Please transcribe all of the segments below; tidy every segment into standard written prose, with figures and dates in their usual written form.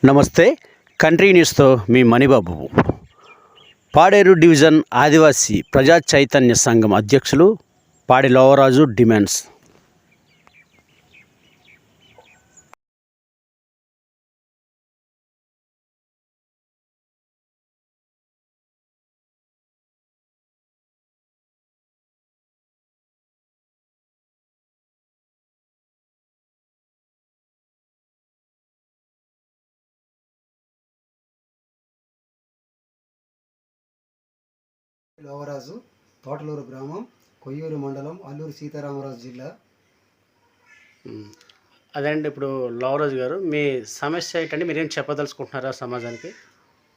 నమస్తే. కంట్రీ న్యూస్తో మీ మణిబాబు. పాడేరు డివిజన్ ఆదివాసీ ప్రజా చైతన్య సంఘం అధ్యక్షులు పాడి లోవరాజు డిమాండ్స్. లోవరాజు, తోటలూరు గ్రామం, కొయ్యూరు మండలం, అల్లూరు సీతారామరాజు జిల్లా. అదేండి, ఇప్పుడు లోవరాజు గారు మీ సమస్య ఏంటంటే మీరేం చెప్పదలుచుకుంటున్నారా సమాజానికి?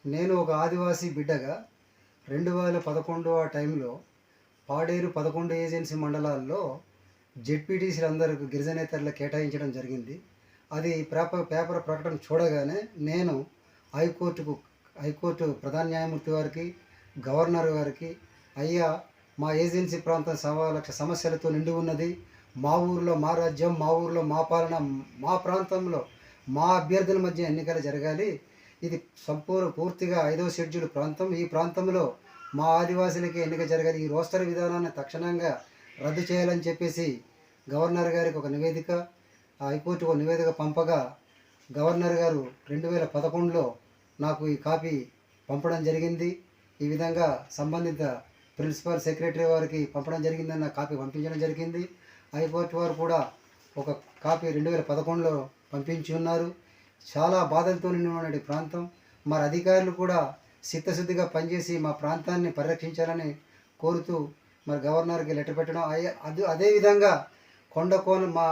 నేను ఒక ఆదివాసీ బిడ్డగా 2011 ఆ టైంలో పాడేరు 11 ఏజెన్సీ మండలాల్లో జెడ్పీటీసీలు అందరికి గిరిజనేతరులకు కేటాయించడం జరిగింది. అది పేపర్ ప్రకటన చూడగానే నేను హైకోర్టు ప్రధాన న్యాయమూర్తి వారికి, గవర్నర్ గారికి, అయ్యా మా ఏజెన్సీ ప్రాంతం 1,00,000 సమస్యలతో నిండి ఉన్నది, మా ఊరిలో మా రాజ్యం, మా ఊరిలో మా పాలన, మా ప్రాంతంలో మా అభ్యర్థుల మధ్య ఎన్నికలు జరగాలి, ఇది పూర్తిగా 5వ షెడ్యూల్ ప్రాంతం, ఈ ప్రాంతంలో మా ఆదివాసులకి ఎన్నిక జరగాలి, ఈ రోస్టర్ విధానాన్ని తక్షణంగా రద్దు చేయాలని చెప్పేసి గవర్నర్ గారికి ఒక నివేదిక, హైకోర్టుకు ఒక నివేదిక పంపగా గవర్నర్ గారు 2011లో నాకు ఈ కాపీ పంపడం జరిగింది. ఈ విధంగా సంబంధిత ప్రిన్సిపల్ సెక్రటరీ వారికి పంపడం జరిగిందని నా కాపీ పంపించడం జరిగింది. హైకోర్టు వారు కూడా ఒక కాపీ 2011లో పంపించి ఉన్నారు. చాలా బాధలతో నిండి ప్రాంతం. మరి అధికారులు కూడా చిత్తశుద్ధిగా పనిచేసి మా ప్రాంతాన్ని పరిరక్షించాలని కోరుతూ మరి గవర్నర్కి లెటర్ పెట్టడం. అదేవిధంగా కొండకోన మా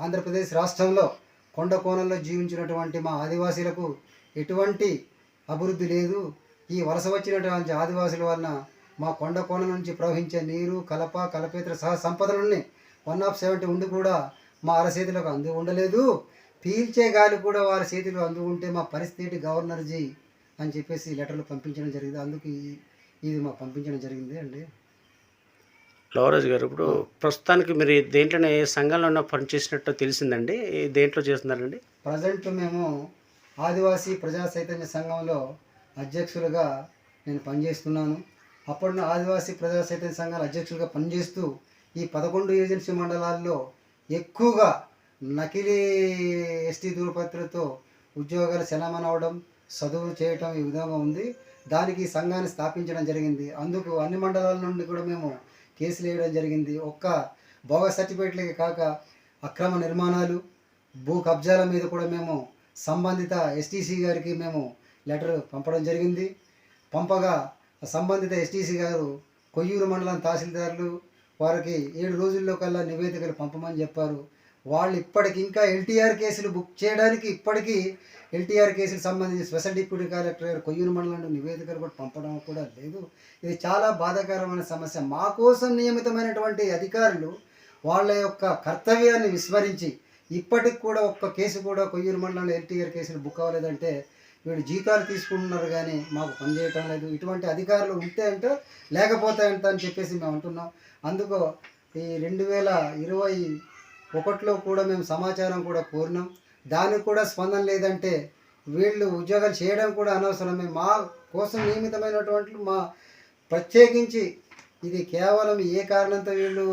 ఆంధ్రప్రదేశ్ రాష్ట్రంలో కొండకోణంలో జీవించినటువంటి మా ఆదివాసీలకు ఎటువంటి అభివృద్ధి లేదు. ఈ వలస వచ్చినటువంటి ఆదివాసుల వలన మా కొండకోణం నుంచి ప్రవహించే నీరు, కలపేతర సహ సంపదలన్నీ 1/70 ఉండి కూడా మా అరచేతులకు అందు ఉండలేదు. పీల్చే గాలి కూడా వారి చేతిలో అందు ఉంటే మా పరిస్థితి గవర్నర్జీ అని చెప్పేసి లెటర్లు పంపించడం జరిగింది. అందుకు ఇది మాకు పంపించడం జరిగింది అండి. లోవరాజు గారు, ఇప్పుడు ప్రస్తుతానికి మీరు దేంట్లోనే సంఘంలో పనిచేసినట్టు తెలిసిందండి? దేంట్లో చేస్తున్నారండి? ప్రజెంట్ మేము ఆదివాసీ ప్రజా చైతన్య సంఘంలో అధ్యక్షులుగా నేను పనిచేస్తున్నాను. అప్పుడు ఆదివాసీ ప్రజా చైతన్య సంఘాల అధ్యక్షులుగా పనిచేస్తూ ఈ 11 ఏజెన్సీ మండలాల్లో ఎక్కువగా నకిలీ ఎస్టీ ధృవపత్రతో ఉద్యోగాలు చలామణి చదువు చేయటం ఈ విధంగా ఉంది. దానికి ఈ సంఘాన్ని స్థాపించడం జరిగింది. అందుకు అన్ని మండలాల నుండి కూడా మేము కేసులు వేయడం జరిగింది. ఒక్క బోగస్ సర్టిఫికేట్లకి కాక అక్రమ నిర్మాణాలు, భూ కబ్జాల మీద కూడా మేము సంబంధిత ఎస్టీసీ గారికి మేము లెటర్ పంపడం జరిగింది. పంపగా సంబంధిత ఎస్టీసీ గారు కొయ్యూరు మండలం తహసీల్దారులు వారికి 7 రోజుల్లో కల్లా నివేదికలు పంపమని చెప్పారు. వాళ్ళు ఇప్పటికి ఇంకా ఎల్టీఆర్ కేసులు బుక్ చేయడానికి ఇప్పటికీ ఎల్టీఆర్ కేసులకు సంబంధించి స్పెషల్ డిప్యూటీ కలెక్టర్ గారు కొయ్యూరు మండలంలో నివేదికలు కూడా పంపడం కూడా లేదు. ఇది చాలా బాధాకరమైన సమస్య. మా కోసం నియమితమైనటువంటి అధికారులు వాళ్ళ యొక్క కర్తవ్యాన్ని విస్మరించి ఇప్పటికి కూడా ఒక్క కేసు కూడా కొయ్యూరు మండలంలో ఎల్టీఆర్ కేసులు బుక్ అవ్వలేదంటే వీళ్ళు జీతాలు తీసుకుంటున్నారు కానీ మాకు పనిచేయటం లేదు. ఇటువంటి అధికారులు ఉంటే అంటే లేకపోతే అంట అని చెప్పేసి మేము అంటున్నాం. అందుకు ఈ 2021లో కూడా మేము సమాచారం కూడా కోరినాం. దానికి కూడా స్పందన లేదంటే వీళ్ళు ఉద్యోగాలు చేయడం కూడా అనవసరమే. మా కోసం నియమితమైనటువంటి మా ప్రత్యేకించి ఇది కేవలం ఏ కారణంతో వీళ్ళు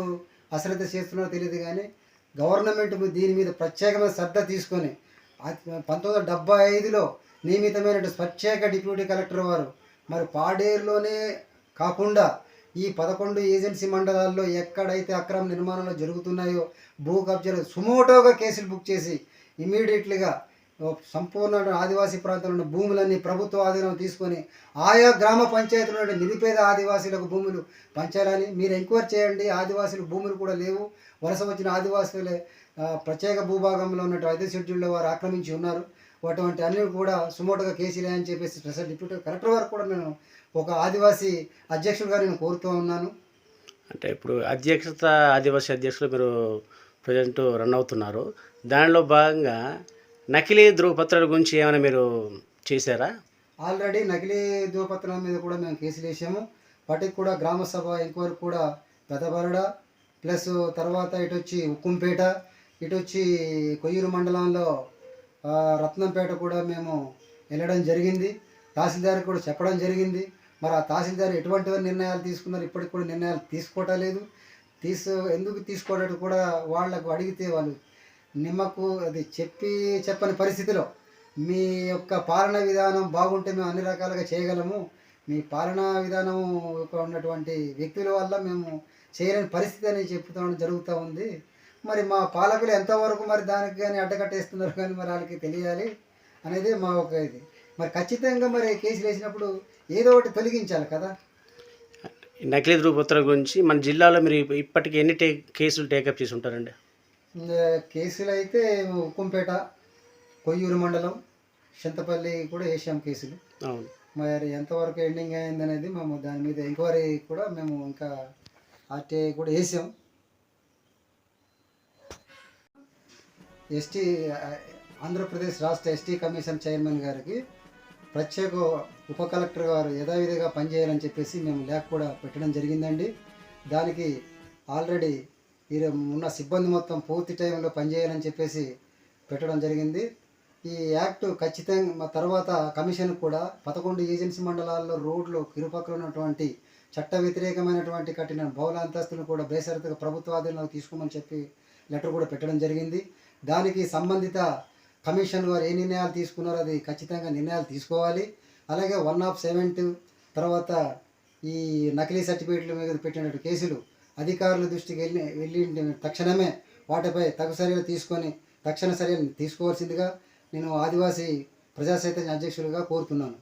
అశ్రద్ధ చేస్తున్నారో తెలియదు కానీ గవర్నమెంట్ దీని మీద ప్రత్యేకమైన శ్రద్ధ తీసుకొని 1975లో నియమితమైన ప్రత్యేక డిప్యూటీ కలెక్టర్ వారు మరి పాడేరులోనే కాకుండా ఈ 11 ఏజెన్సీ మండలాల్లో ఎక్కడైతే అక్రమ నిర్మాణాలు జరుగుతున్నాయో, భూ కబ్జాలు సుమోటోగా కేసులు బుక్ చేసి ఇమీడియట్లీగా సంపూర్ణ ఆదివాసీ ప్రాంతంలో ఉన్న భూములన్నీ ప్రభుత్వ ఆధీనం తీసుకొని ఆయా గ్రామ పంచాయతీలో నిరుపేద ఆదివాసీలకు భూములు పంచాలని మీరు ఎంక్వైరీ చేయండి. ఆదివాసీలకు భూములు కూడా లేవు. వలస వచ్చిన ఆదివాసులే ప్రత్యేక భూభాగంలో ఉన్నట్టు 5వ షెడ్యూల్లో వారు ఆక్రమించి ఉన్నారు. అటువంటి అన్ని కూడా సుమోటోగా కేసులే అని చెప్పేసి స్పెషల్ డిప్యూటీ కలెక్టర్ వారు కూడా నేను ఒక ఆదివాసీ అధ్యక్షుడిగా నేను కోరుతూ ఉన్నాను. అంటే ఇప్పుడు ఆదివాసీ అధ్యక్షులు మీరు ప్రజెంట్ రన్ అవుతున్నారు. దానిలో భాగంగా నకిలీ ధృవపత్రాల గురించి ఏమైనా మీరు చేశారా? ఆల్రెడీ నకిలీ ధృవపత్రాల మీద కూడా మేము కేసులు వేసాము. వాటికి కూడా గ్రామసభ ఎంక్వైరీ కూడా పెదబరడ ప్లస్ తర్వాత ఇటు వచ్చి ఉక్కుంపేట, ఇటు వచ్చి కొయ్యూరు మండలంలో రత్నంపేట కూడా మేము వెళ్ళడం జరిగింది. తహసీల్దార్ కూడా చెప్పడం జరిగింది. మరి ఆ తహసీల్దార్ ఎటువంటి నిర్ణయాలు తీసుకున్నారు, ఇప్పటికి కూడా నిర్ణయాలు తీసుకోవటం లేదు. ఎందుకు తీసుకోవడం కూడా వాళ్ళకు అడిగితే వాళ్ళు నిమ్మకు అది చెప్పని పరిస్థితిలో మీ యొక్క పాలనా విధానం బాగుంటే మేము అన్ని రకాలుగా చేయగలము, మీ పాలనా విధానం ఉన్నటువంటి వ్యక్తుల వల్ల మేము చేయలేని పరిస్థితి అని చెప్తాం జరుగుతూ ఉంది. మరి మా పాలకులు ఎంతవరకు మరి దానికి కానీ అడ్డకట్టేస్తున్నారు కానీ మరి వాళ్ళకి తెలియాలి అనేది మా ఒక ఇది. మరి ఖచ్చితంగా మరి కేసులు వేసినప్పుడు ఏదో ఒకటి తొలగించాలి కదా. ఈ నకిలీ ధృవపత్రాల గురించి మన జిల్లాలో మీరు ఇప్పటికి ఎన్ని కేసులు టేకప్ చేసి ఉంటారండి? కేసులు అయితే ఉక్కుంపేట, కొయ్యూరు మండలం, చింతపల్లి కూడా వేసాం కేసులు. అవును. మరి ఎంతవరకు ఎండింగ్ అయింది అనేది మేము దాని మీద ఎంక్వైరీ కూడా మేము ఇంకా ఆర్టీఐ కూడా వేసాం. ఎస్టీ ఆంధ్రప్రదేశ్ రాష్ట్ర ఎస్టీ కమిషన్ చైర్మన్ గారికి ప్రత్యేక ఉప కలెక్టర్ గారు యథావిధిగా పనిచేయాలని చెప్పేసి మేము లేఖ కూడా పెట్టడం జరిగిందండి. దానికి ఆల్రెడీ ఉన్న సిబ్బంది మొత్తం పూర్తి టైంలో పనిచేయాలని చెప్పేసి పెట్టడం జరిగింది. ఈ యాక్ట్ ఖచ్చితంగా తర్వాత కమిషన్ కూడా 11 ఏజెన్సీ మండలాల్లో రోడ్లు ఇరుపక్కల ఉన్నటువంటి చట్ట వ్యతిరేకమైనటువంటి కట్టిన బహుళ అంతస్తులను కూడా బేషరతుగా ప్రభుత్వ ఆధీనంలోకి తీసుకోమని చెప్పి లెటర్ కూడా పెట్టడం జరిగింది. దానికి సంబంధిత కమిషన్ వారు ఏ నిర్ణయాలు తీసుకున్నారో అది ఖచ్చితంగా నిర్ణయాలు తీసుకోవాలి. అలాగే 107 తర్వాత ఈ నకిలీ సర్టిఫికేట్ల మీద పెట్టినట్టు కేసులు అధికారుల దృష్టికి వెళ్ళి తక్షణమే వాటిపై తగు చర్యలు తీసుకొని తక్షణ చర్యలు తీసుకోవాల్సిందిగా నేను ఆదివాసీ ప్రజా చైతన్య అధ్యక్షులుగా కోరుతున్నాను.